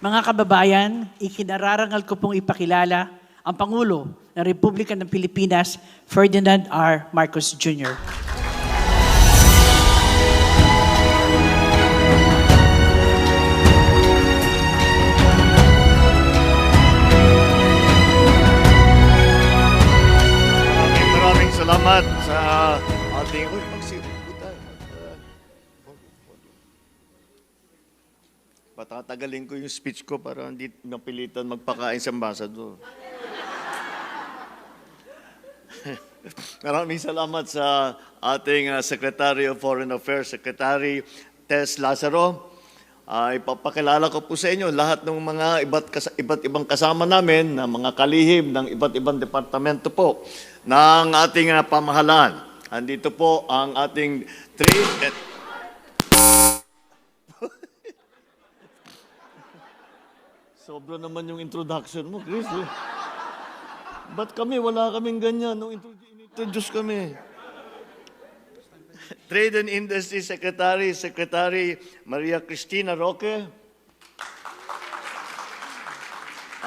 Mga kababayan, ikinararangal ko pong ipakilala ang Pangulo ng Republika ng Pilipinas, Ferdinand R. Marcos Jr. Maraming salamat sa ating... Uy, magsibutan. Patatagalin ko yung speech ko para hindi napilitan magpakain sa ambassador. Maraming salamat sa ating Secretary of Foreign Affairs, Secretary Tess Lazaro. Ipapakilala ko po sa inyo lahat ng mga iba't ibang kasama namin na mga kalihim ng iba't ibang departamento po ng ating pamahalaan. Andito po ang ating Sobra naman yung introduction mo, Chris. Ba't kami? Wala kaming ganyan nung introduce kami. Trade and Industry Secretary, Secretary Maria Cristina Roque.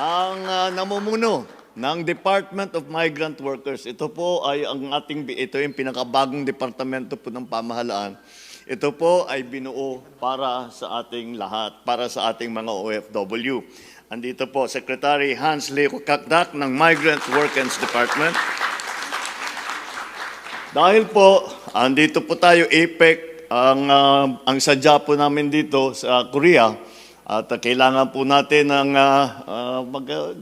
Ang namumuno ng Department of Migrant Workers. Ito po ay ito yung pinakabagong departamento po ng pamahalaan. Ito po ay binuo para sa ating lahat, para sa ating mga OFW. Andito po, Secretary Hans Leo Kakdak ng Migrant Workers Department. Dahil po, andito po tayo, APEC, ang sadya po namin dito sa Korea. At kailangan po natin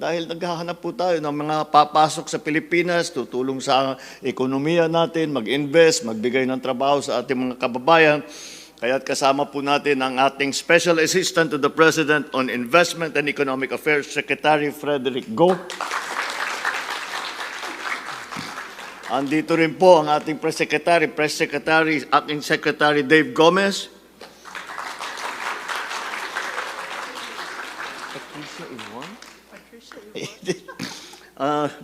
dahil naghahanap po tayo ng mga papasok sa Pilipinas, tutulong sa ekonomiya natin, mag-invest, magbigay ng trabaho sa ating mga kababayan. Kaya't kasama po natin ang ating Special Assistant to the President on Investment and Economic Affairs, Secretary Frederick Go. Andito rin po ang ating Press Secretary, Acting Secretary Dave Gomez.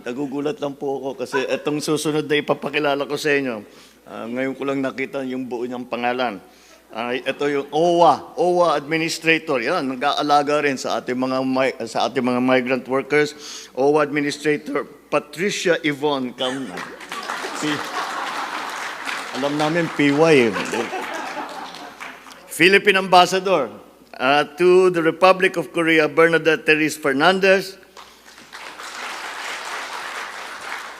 Nagugulat lang po ako kasi itong susunod na ipapakilala ko sa inyo. Ngayon ko lang nakita yung buo niyang pangalan. Ito yung OWA Administrator. Yan, nag-aalaga rin sa ating mga migrant workers. OWA Administrator Patricia Yvonne Kaunan. Alam namin PY. Philippine Ambassador to the Republic of Korea, Bernadette Therese Fernandez.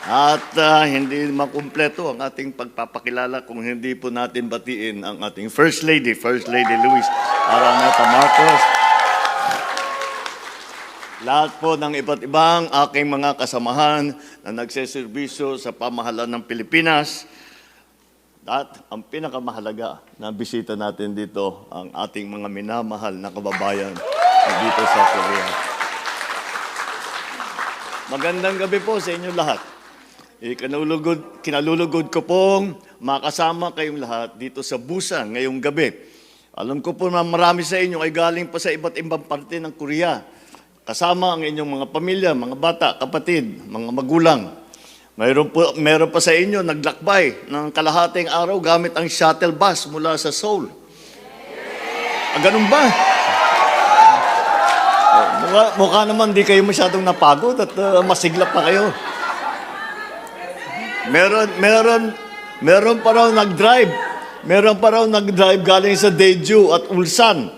At hindi makumpleto ang ating pagpapakilala kung hindi po natin batiin ang ating First Lady Luis Araneta Marcos. Lahat po ng iba't ibang aking mga kasamahan na nagseserbisyo sa pamahalaan ng Pilipinas. At ang pinakamahalaga na bisita natin dito, ang ating mga minamahal na kababayan dito sa Korea. Magandang gabi po sa inyo lahat. Kinalulugod ko pong makasama kayong lahat dito sa Busan ngayong gabi. Alam ko po na marami sa inyo ay galing pa sa iba't ibang parte ng Korea. Kasama ang inyong mga pamilya, mga bata, kapatid, mga magulang. Mayroon pa sa inyo naglakbay ng kalahating araw gamit ang shuttle bus mula sa Seoul. Ganun ba? Mukha naman di kayo masyadong napagod at masigla pa kayo. Meron pa raw nag-drive. Meron pa raw nag-drive galing sa Daeju at Ulsan.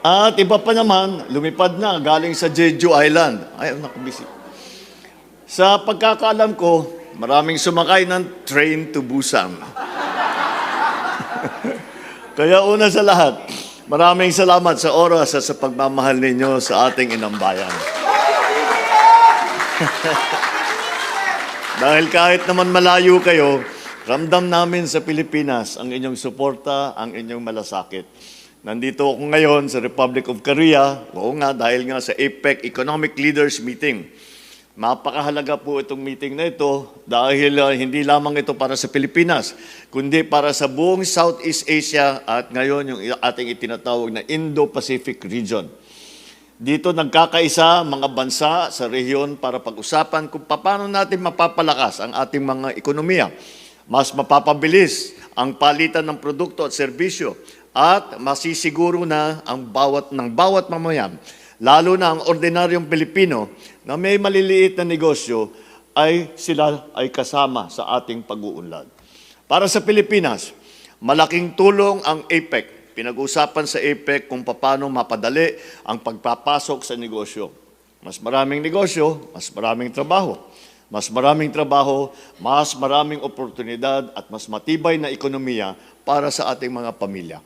At iba pa naman, lumipad na galing sa Jeju Island. Ay, nakabisi. Sa pagkakaalam ko, maraming sumakay ng train to Busan. Kaya una sa lahat, maraming salamat sa oras at sa pagmamahal ninyo sa ating inang bayan. Dahil kahit naman malayo kayo, ramdam namin sa Pilipinas ang inyong suporta, ang inyong malasakit. Nandito ako ngayon sa Republic of Korea, dahil nga sa APEC Economic Leaders Meeting. Mapakahalaga po itong meeting na ito dahil hindi lamang ito para sa Pilipinas, kundi para sa buong Southeast Asia at ngayon yung ating itinatawag na Indo-Pacific region. Dito nagkakaisa mga bansa sa rehiyon para pag-usapan kung paano natin mapapalakas ang ating mga ekonomiya. Mas mapapabilis ang palitan ng produkto at serbisyo at masisiguro na ang bawat mamayan Lalo na ang ordinaryong Pilipino na may maliliit na negosyo ay sila ay kasama sa ating pag-uunlad. Para sa Pilipinas, malaking tulong ang APEC. Pinag-usapan sa APEC kung paano mapadali ang pagpapasok sa negosyo. Mas maraming negosyo, mas maraming trabaho. Mas maraming trabaho, mas maraming oportunidad at mas matibay na ekonomiya para sa ating mga pamilya.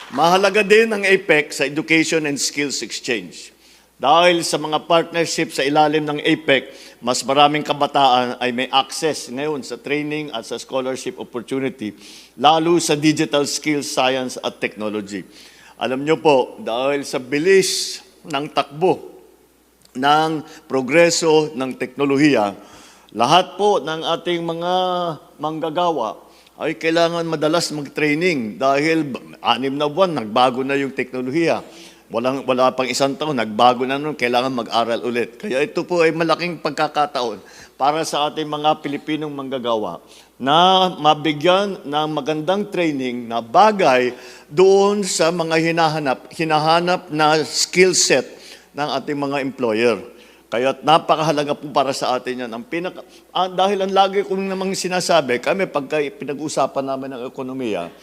Mahalaga din ang APEC sa Education and Skills Exchange. Dahil sa mga partnership sa ilalim ng APEC, mas maraming kabataan ay may access ngayon sa training at sa scholarship opportunity, lalo sa digital skills, science at technology. Alam niyo po, dahil sa bilis ng takbo ng progreso ng teknolohiya, lahat po ng ating mga manggagawa ay kailangan madalas mag-training dahil 6 na buwan, nagbago na yung teknolohiya. Wala pang 1 taon, nagbago na nun, kailangan mag-aral ulit. Kaya ito po ay malaking pagkakataon para sa ating mga Pilipinong manggagawa na mabigyan ng magandang training na bagay doon sa mga hinahanap na skill set ng ating mga employer. Kaya napakahalaga po para sa atin yan. Dahil ang lagi kong namang sinasabi, kami pagka pinag-usapan namin ng ekonomiya,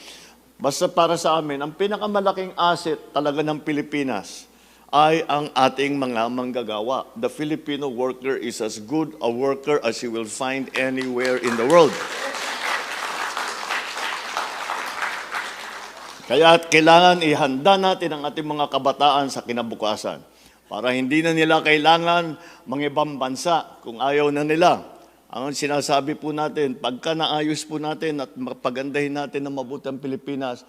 basta para sa amin, ang pinakamalaking asset talaga ng Pilipinas ay ang ating mga manggagawa. The Filipino worker is as good a worker as you will find anywhere in the world. Kaya kailangan ihanda natin ang ating mga kabataan sa kinabukasan para hindi na nila kailangan mangibang bansa kung ayaw na nila. Ang sinasabi po natin, pagka naayos po natin at mapagandahin natin ng mabuti ang Pilipinas,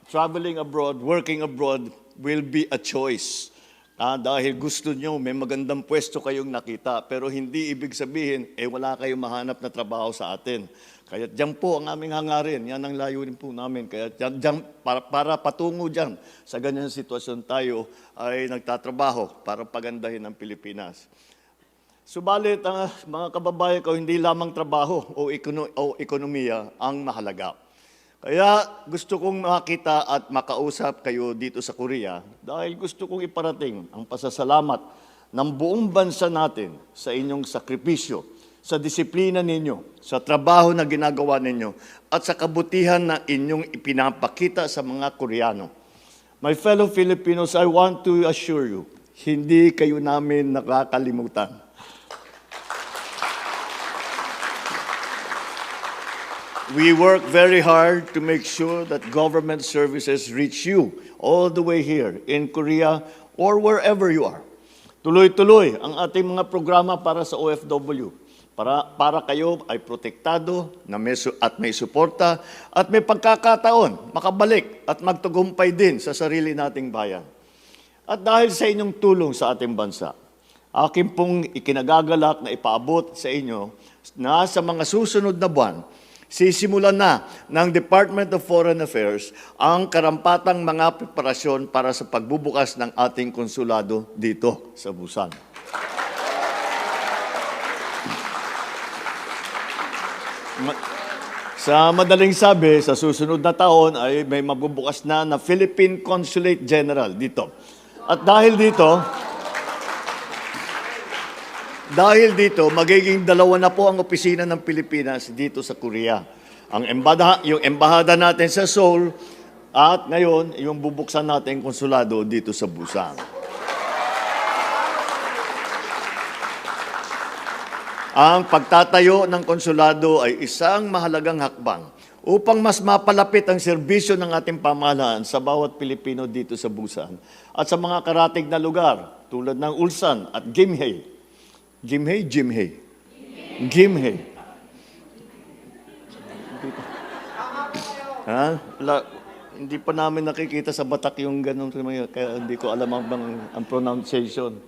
traveling abroad, working abroad will be a choice. Dahil gusto nyo, may magandang pwesto kayong nakita, pero hindi ibig sabihin, wala kayong mahanap na trabaho sa atin. Kaya diyan po ang aming hangarin, yan ang layunin po namin. Kaya diyan, para patungo diyan, sa ganyan sitwasyon tayo ay nagtatrabaho para pagandahin ang Pilipinas. Subalit, mga kababayan ko, hindi lamang trabaho o ekonomiya ang mahalaga. Kaya gusto kong makita at makausap kayo dito sa Korea dahil gusto kong iparating ang pasasalamat ng buong bansa natin sa inyong sakripisyo, sa disiplina ninyo, sa trabaho na ginagawa ninyo, at sa kabutihan na inyong ipinapakita sa mga Koreano. My fellow Filipinos, I want to assure you, hindi kayo namin nakakalimutan. We work very hard to make sure that government services reach you all the way here in Korea or wherever you are. Tuloy-tuloy ang ating mga programa para sa OFW. Para kayo ay protektado at may suporta at may pagkakataon makabalik at magtagumpay din sa sarili nating bayan. At dahil sa inyong tulong sa ating bansa, akin pong ikinagagalak na ipaabot sa inyo na sa mga susunod na buwan, sisimulan na ng Department of Foreign Affairs ang karampatang mga preparasyon para sa pagbubukas ng ating konsulado dito sa Busan. Sa madaling sabi, sa susunod na taon ay may magbubukas na Philippine Consulate General dito. At dahil dito, magiging 2 na po ang opisina ng Pilipinas dito sa Korea. Yung embahada natin sa Seoul at ngayon, yung bubuksan natin konsulado dito sa Busan. Ang pagtatayo ng konsulado ay isang mahalagang hakbang upang mas mapalapit ang serbisyo ng ating pamahalaan sa bawat Pilipino dito sa Busan at sa mga karatig na lugar tulad ng Ulsan at Gimhae. Gimhae. Hindi pa namin nakikita sa Batak yung ganun, kaya hindi ko alam ang pronunciation.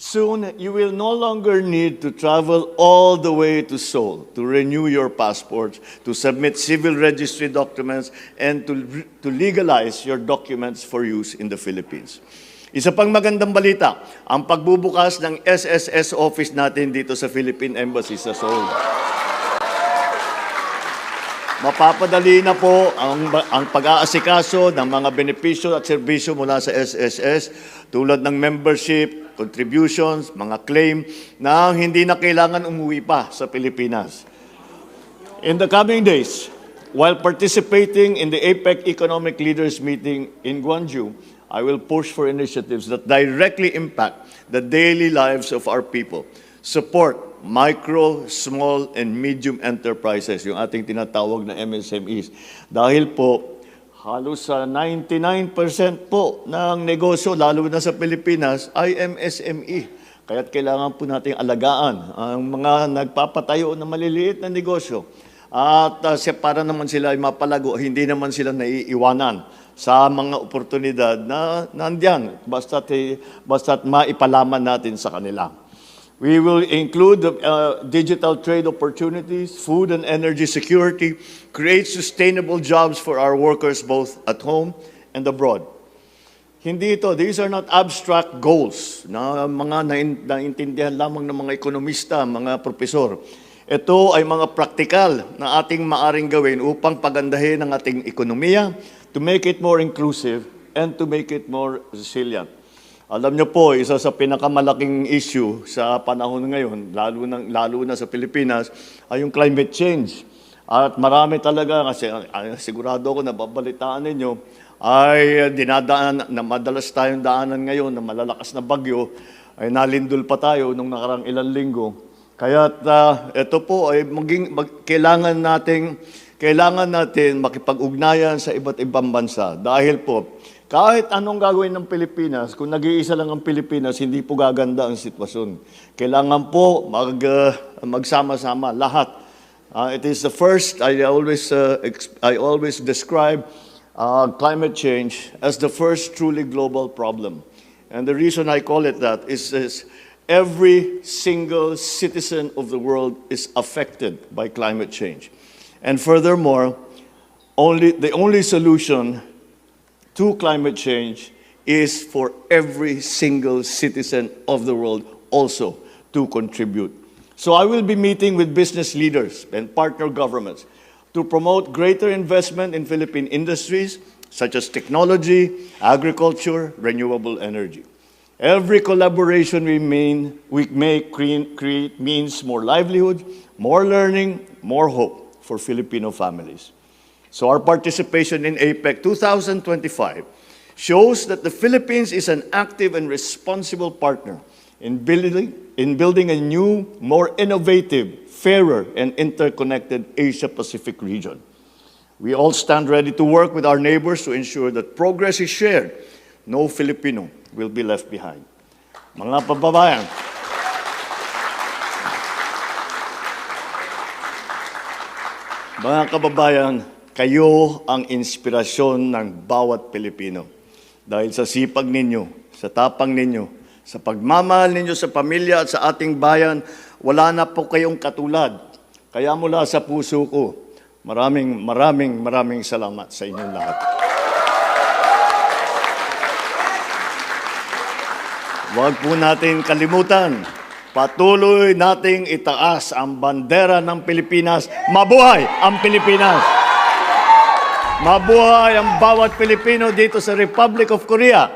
Soon, you will no longer need to travel all the way to Seoul to renew your passports, to submit civil registry documents, and to legalize your documents for use in the Philippines. Isa pang magandang balita, ang pagbubukas ng SSS office natin dito sa Philippine Embassy sa Seoul. mapapadali na po ang pag-aasikaso ng mga benepisyo at serbisyo mula sa SSS tulad ng membership, contributions, mga claim na hindi na kailangan umuwi pa sa Pilipinas. In the coming days, while participating in the APEC Economic Leaders Meeting in Gwangju, I will push for initiatives that directly impact the daily lives of our people. Support micro, small, and medium enterprises, yung ating tinatawag na MSMEs. Dahil po, halos sa 99% po ng negosyo, lalo na sa Pilipinas, ay MSME. Kaya't kailangan po nating alagaan ang mga nagpapatayo ng maliliit na negosyo. At para naman sila ay mapalago, hindi naman sila naiiwanan sa mga oportunidad na nandiyan, basta't maipalaman natin sa kanila. We will include digital trade opportunities, food and energy security, create sustainable jobs for our workers both at home and abroad. These are not abstract goals na mga naintindihan lamang ng mga ekonomista, mga profesor. Ito ay mga praktikal na ating maaring gawin upang pagandahin ang ating ekonomiya, to make it more inclusive and to make it more resilient. Alam niyo po, isa sa pinakamalaking issue sa panahon ngayon, lalo na sa Pilipinas, ay yung climate change. At marami talaga, kasi sigurado ako nababalitaan ninyo, ay dinadaan, na madalas tayong daanan ngayon na malalakas na bagyo, ay nalindol pa tayo nung nakarang ilang linggo. Kaya ito po ay kailangan natin makipag-ugnayan sa iba't ibang bansa. Dahil po, kahit anong gagawin ng Pilipinas, kung nag-iisa lang ang Pilipinas, hindi po gaganda ang sitwasyon. Kailangan po magsama-sama lahat. It is the first, I always describe climate change as the first truly global problem. And the reason I call it that is every single citizen of the world is affected by climate change. And furthermore, the only solution to climate change is for every single citizen of the world also to contribute. So I will be meeting with business leaders and partner governments to promote greater investment in Philippine industries such as technology, agriculture, renewable energy. Every collaboration we make create means more livelihood, more learning, more hope for Filipino families. So our participation in APEC 2025 shows that the Philippines is an active and responsible partner in building a new, more innovative, fairer, and interconnected Asia-Pacific region. We all stand ready to work with our neighbors to ensure that progress is shared. No Filipino will be left behind. Mga kababayan, kayo ang inspirasyon ng bawat Pilipino. Dahil sa sipag ninyo, sa tapang ninyo, sa pagmamahal ninyo sa pamilya at sa ating bayan, wala na po kayong katulad. Kaya mula sa puso ko, maraming salamat sa inyong lahat. Huwag po natin kalimutan, patuloy nating itaas ang bandera ng Pilipinas. Mabuhay ang Pilipinas! Mabuhay ang bawat Pilipino dito sa Republic of Korea.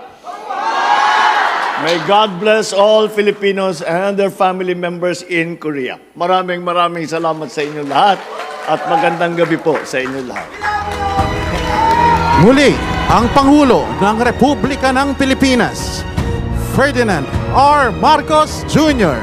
May God bless all Filipinos and their family members in Korea. Maraming salamat sa inyo lahat at magandang gabi po sa inyo lahat. Muli, ang Pangulo ng Republika ng Pilipinas, Ferdinand R. Marcos Jr.